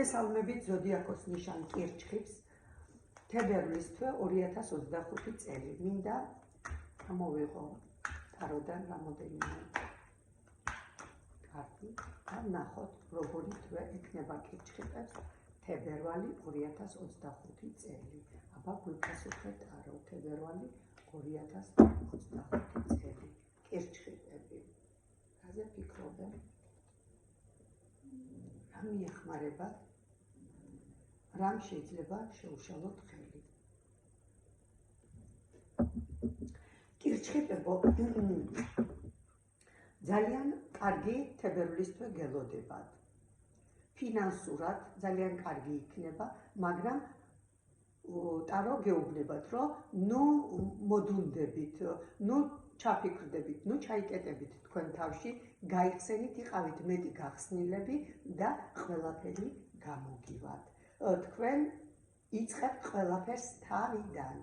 მოგესალმებით ზოდიაქოს ნიშან კირჩხიბს. თებერვლის თვე 2025 წელი. მინდა ამოვიღო ტაროდან რამდენიმე კარტი და ნახოთ როგორი თვე ექნება კირჩხიბებს თებერვალი 2025 წელი. აბა გვიფასუხეთ ტარო თებერვალი 2025 წელი. კირჩხიბები. რაზე ფიქრობენ? რა მიეხმარებათ? რამ შეიძლება შეუშალოთ ხელი? კირჩხიბებო, ძალიან კარგი თებერვლის თვე გელოდებათ. ფინანსურად ძალიან კარგი იქნება, მაგრამ ტარო გეუბნებათ, რომ მოდუნდებით, ჩაფიქრდებით, ჩაიკეტებით თქვენ თავში, გაიხსენით, იყავით მეტი გახსნილები და ყველაფერი გამოგივათ. თქვენ იწყებთ ყველაფერს თავიდან.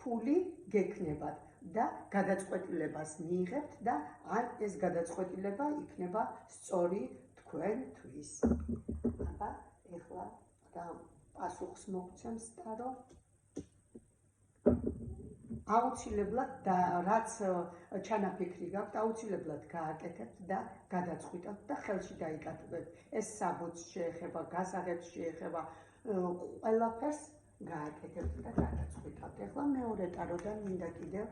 ფული გექნებათ და გადაწყვეტილებას მიიღებთ და ან ეს გადაწყვეტილება იქნება სწორი თქვენთვის. აბა, ეხლა რა პასუხს მოგცემს ტარო? აუცილებლად და რაც ჩანაფიქრი გაქვთ, აუცილებლად გააკეთებთ და გადაწყვიტავთ და ხელში დაიკატებთ. ეს საბუთს შეეხება, გასაღებს შეეხება, ყველაფერს გააკეთებთ და გადაწყვიტავთ. ეხლა მეორე ტაროდან მინდა კიდევ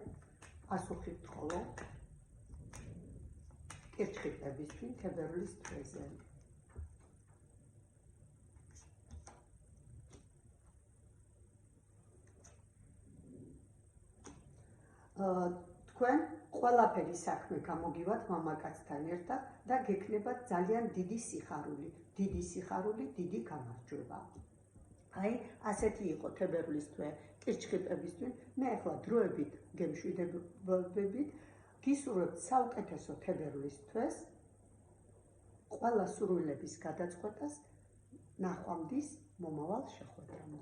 პასუხი ვთხოვო კირჩხიბებისთვის თებერვლის თვეზე. თქვენ ყველაფერი საქმე გამოგივათ მამაკაცთან ერთად და გექნებათ ძალიან დიდი სიხარული, დიდი გამარჯვება. აი, ასეთი იყო თებერვლის თვე კირჩხიბებისთვის. მე ახლა დროებით გემშვიდობებით, გისურვებთ საუკეთესო თებერვლის თვეს, ყველა სურვილების გადაწყვეტას, ნახვამდის მომავალ შეხვედრამდე.